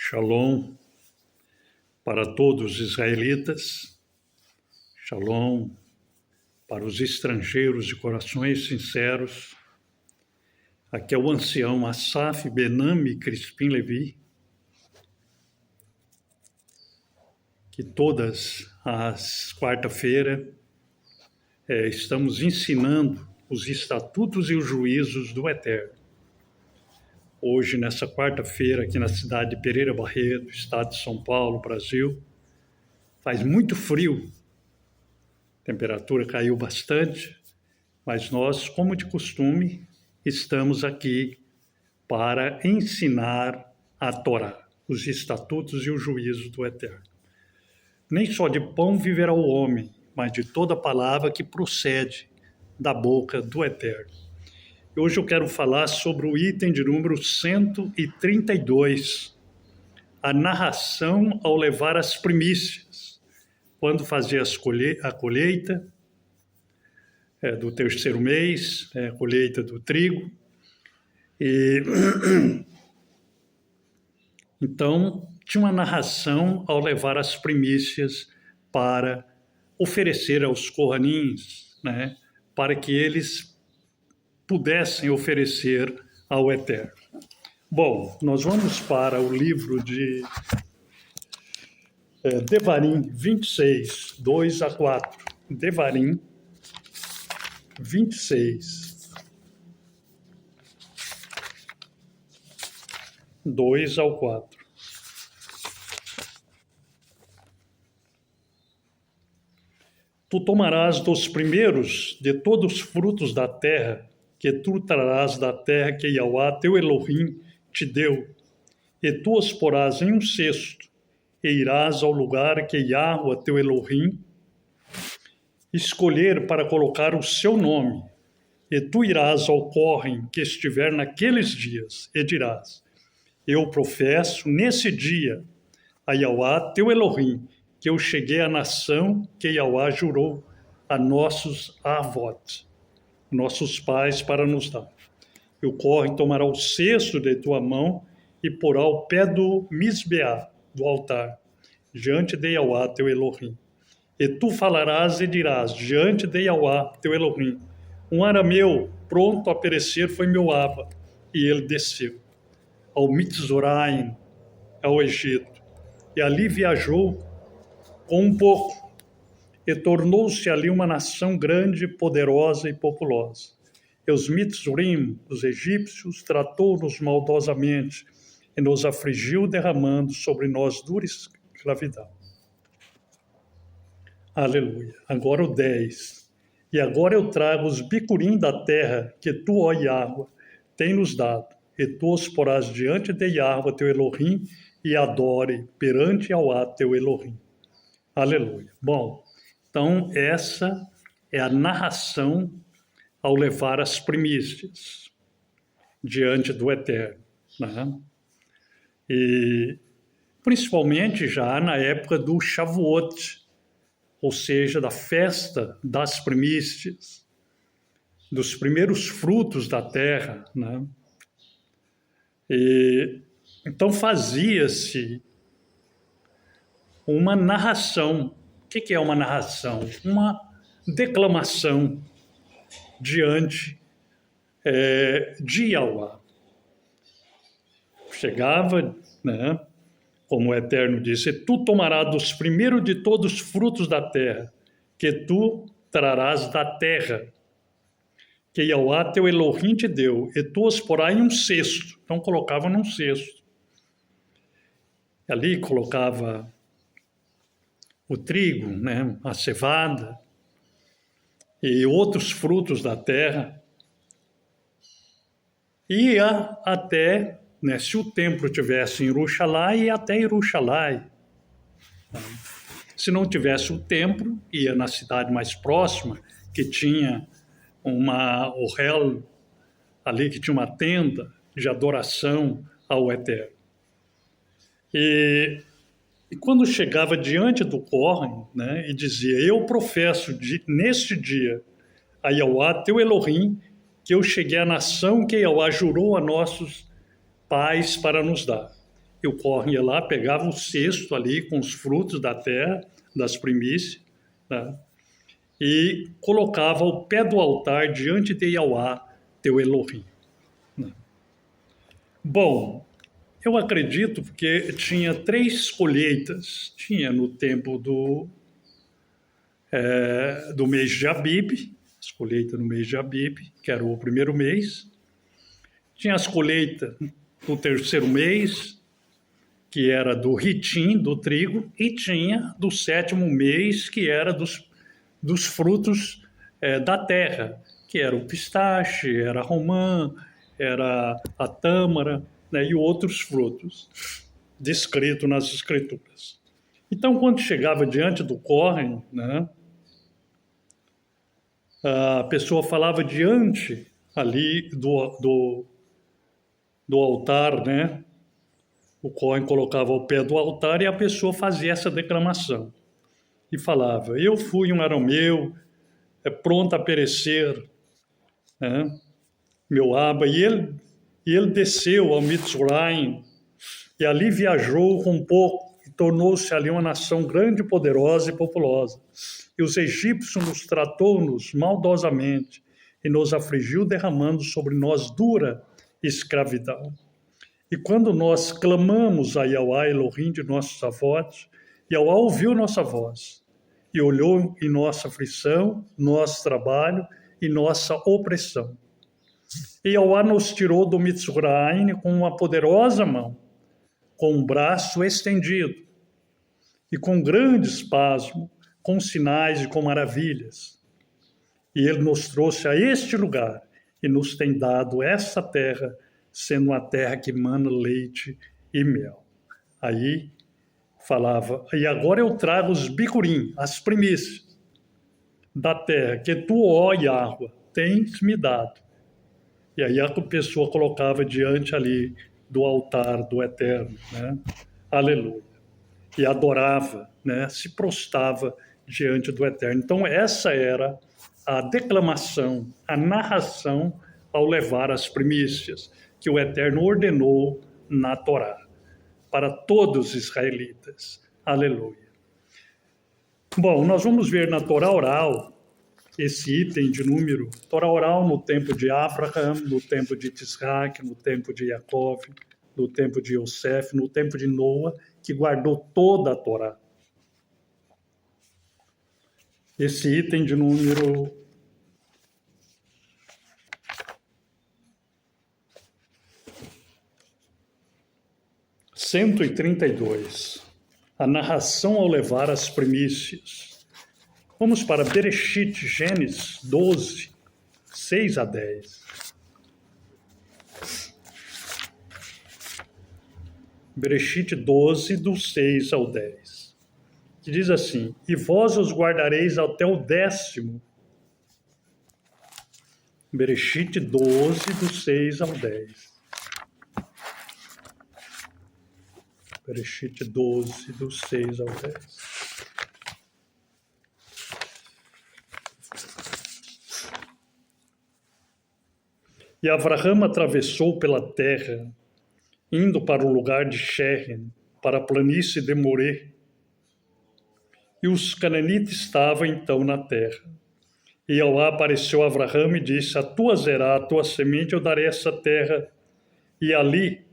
Shalom para todos os israelitas, Shalom para os estrangeiros de corações sinceros. Aqui é o ancião Asaf Benami Crispim Levi, que todas as quarta-feira estamos ensinando os estatutos e os juízos do Eterno. Hoje, nessa quarta-feira, aqui na cidade de Pereira Barreto, estado de São Paulo, Brasil, faz muito frio, a temperatura caiu bastante, mas nós, como de costume, estamos aqui para ensinar a Torá, os estatutos e os juízos do Eterno. Nem só de pão viverá o homem, mas de toda palavra que procede da boca do Eterno. Hoje eu quero falar sobre o item de número 132, a narração ao levar as primícias, quando fazia a colheita do terceiro mês, a colheita do trigo. Então, tinha uma narração ao levar as primícias para oferecer aos Kohanins, para que eles pudessem oferecer ao Eterno. Bom, nós vamos para o livro de Devarim 26, 2 a 4. Devarim 26, 2 ao 4. Tu tomarás dos primeiros de todos os frutos da terra, que tu trarás da terra que Yahweh, teu Elohim, te deu, e tu os porás em um cesto, e irás ao lugar que Yahweh, teu Elohim, escolher para colocar o seu nome, e tu irás ao correm que estiver naqueles dias, e dirás: eu professo nesse dia a Yahweh, teu Elohim, que eu cheguei à nação que Yahweh jurou a nossos avós, nossos pais, para nos dar. E o correm tomará o cesto de tua mão e porá ao pé do Misbeá, do altar, diante de Yahweh, teu Elohim. E tu falarás e dirás, diante de Yahweh, teu Elohim: um arameu pronto a perecer foi meu Abba. E ele desceu ao Mitzraim, ao Egito, e ali viajou com um pouco, e tornou-se ali uma nação grande, poderosa e populosa. E os Mitzrim, os egípcios, tratou-nos maldosamente e nos afligiu, derramando sobre nós dura escravidão. Aleluia. Agora o 10. E agora eu trago os bicurim da terra que tu, ó Yahweh, tem nos dado, e tu os porás diante de Yahweh, teu Elohim, e adore perante Yahweh, teu Elohim. Aleluia. Bom, então essa é a narração ao levar as primícias diante do Eterno, E principalmente já na época do Shavuot, ou seja, da festa das primícias, dos primeiros frutos da terra, E então fazia-se uma narração. O que é uma narração? Uma declamação diante de Yahweh. Chegava, como o Eterno disse: tu tomarás dos primeiros de todos os frutos da terra, que tu trarás da terra, que Yahweh, teu Elohim, te deu, e tu os porás em um cesto. Então colocava num cesto. Ali colocava o trigo, a cevada e outros frutos da terra. Ia até, se o templo tivesse em Jerusalém, ia até Jerusalém. Se não tivesse o templo, ia na cidade mais próxima, que tinha o réu ali, que tinha uma tenda de adoração ao Eterno. E quando chegava diante do correm, e dizia: eu professo neste dia a Yahweh, teu Elohim, que eu cheguei à nação que Yahweh jurou a nossos pais para nos dar. e o Corre ia lá, pegava o cesto ali com os frutos da terra, das primícias, né? E colocava ao pé do altar diante de Yahweh, teu Elohim. Né? Bom, eu acredito porque tinha 3 colheitas. Tinha no tempo do mês de Abib, as colheitas no mês de Abib, que era o primeiro mês. Tinha as colheitas no terceiro mês, que era do ritim, do trigo, e tinha do 7º mês, que era dos frutos da terra, que era o pistache, era a romã, era a tâmara, né, e outros frutos, descritos nas escrituras. Então, quando chegava diante do Corre, né, a pessoa falava diante ali do altar, né? O Cohen colocava ao pé do altar e a pessoa fazia essa declamação. E falava, eu fui um arameu, pronto a perecer, né? Meu Abba. E ele desceu ao Mitzrayim e ali viajou com pouco e tornou-se ali uma nação grande, poderosa e populosa. E os egípcios nos tratou-nos maldosamente e nos afligiu, derramando sobre nós dura escravidão. E quando nós clamamos a Yahweh Elohim de nossos avós, Yahweh ouviu nossa voz e olhou em nossa aflição, nosso trabalho e nossa opressão. E Yahweh nos tirou do Mitzrayim com uma poderosa mão, com um braço estendido e com grande espasmo, com sinais e com maravilhas. E ele nos trouxe a este lugar e nos tem dado essa terra, sendo uma terra que mana leite e mel. Aí falava, e agora eu trago os bicurim, as primícias da terra, que tu, ó Yahweh, tens me dado. E aí a pessoa colocava diante ali do altar do Eterno, né? Aleluia. E adorava, né? Se prostrava diante do Eterno. Então essa era a declamação, a narração ao levar as primícias que o Eterno ordenou na Torá, para todos os israelitas. Aleluia. Bom, nós vamos ver na Torá oral, esse item de número, Torá oral no tempo de Abraham, no tempo de Isaac, no tempo de Jacob, no tempo de Yosef, no tempo de Noa, que guardou toda a Torá. Esse item de número 132, a narração ao levar as primícias. Vamos para Bereshit, Gênesis 12, 6 a 10. Bereshit 12, do 6 ao 10. Que diz assim, e vós os guardareis até o 10º. Bereshit 12, do 6 ao 10. Bereshit 12, do 6 ao 10. E Avraham atravessou pela terra, indo para o lugar de Sherem, para a planície de Moré. E os cananitas estavam então na terra. E Yahweh apareceu a Avraham e disse, a tua zerá, a tua semente, eu darei essa terra. E ali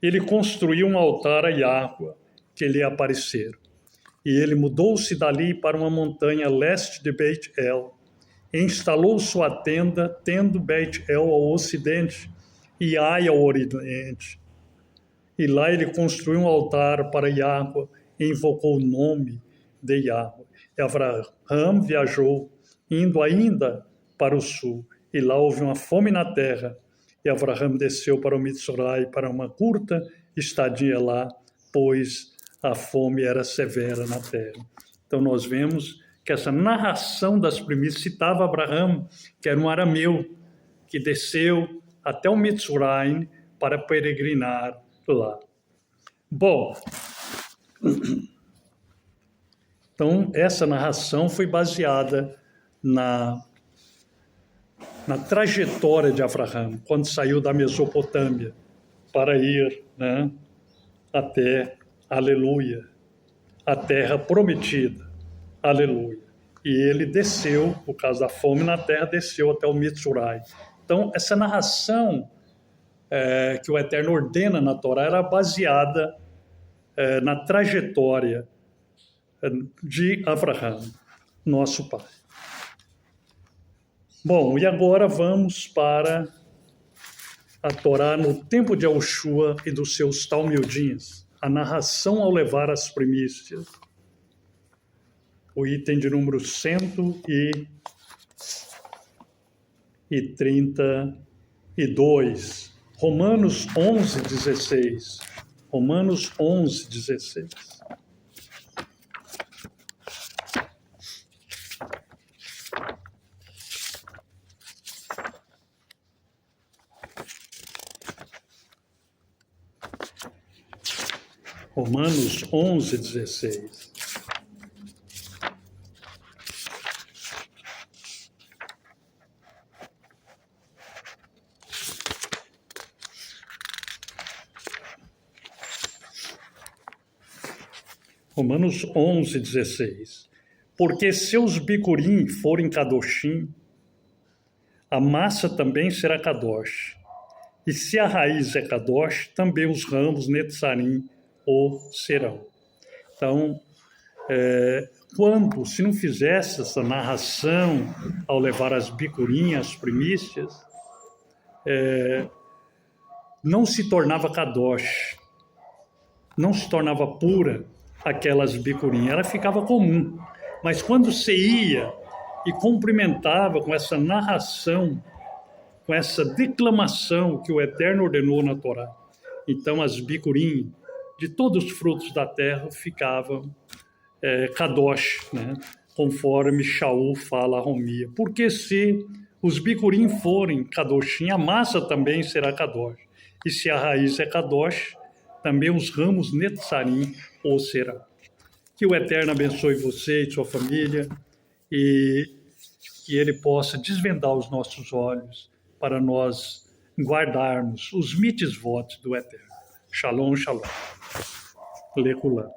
ele construiu um altar a Yahweh, que lhe apareceram. E ele mudou-se dali para uma montanha leste de Beit-El, e instalou sua tenda, tendo Beit-El ao ocidente e Ai ao oriente. E lá ele construiu um altar para Yahweh e invocou o nome de Yahweh. E Avraham viajou, indo ainda para o sul, e lá houve uma fome na terra. E Avraham desceu para o Mitzrayim para uma curta estadia lá, pois a fome era severa na terra. Então nós vemos que essa narração das primícias citava Abraham, que era um arameu, que desceu até o Mitzrayim para peregrinar lá. Bom, então essa narração foi baseada na trajetória de Avraham, quando saiu da Mesopotâmia para ir, né, até, aleluia, a terra prometida, aleluia. E ele desceu, por causa da fome na terra, desceu até o Mitsurai. Então, essa narração que o Eterno ordena na Torá era baseada na trajetória de Abraham, nosso pai. Bom, e agora vamos para a Torá no tempo de Yahushua e dos seus talmudins, a narração ao levar as primícias. O item de número 132, Romanos 11:16. Romanos 11:16. Romanos 11:16. Romanos 11:16. Porque seus bicurim forem kadoshim, a massa também será kadosh. E se a raiz é kadosh, também os ramos netzarim o serão. Então, se não fizesse essa narração ao levar as bicurim, as primícias, não se tornava kadosh, não se tornava pura aquelas bicurim, ela ficava comum. Mas quando você ia e cumprimentava com essa narração, com essa declamação que o Eterno ordenou na Torá, então as bicurim de todos os frutos da terra ficavam kadosh, né? Conforme Shaul fala a Romia. Porque se os bicurim forem kadoshim, a massa também será kadosh. E se a raiz é kadosh, também os ramos netzarim o será. Que o Eterno abençoe você e sua família e que Ele possa desvendar os nossos olhos para nós guardarmos os mitzvot do Eterno. Shalom, shalom. Lekulam.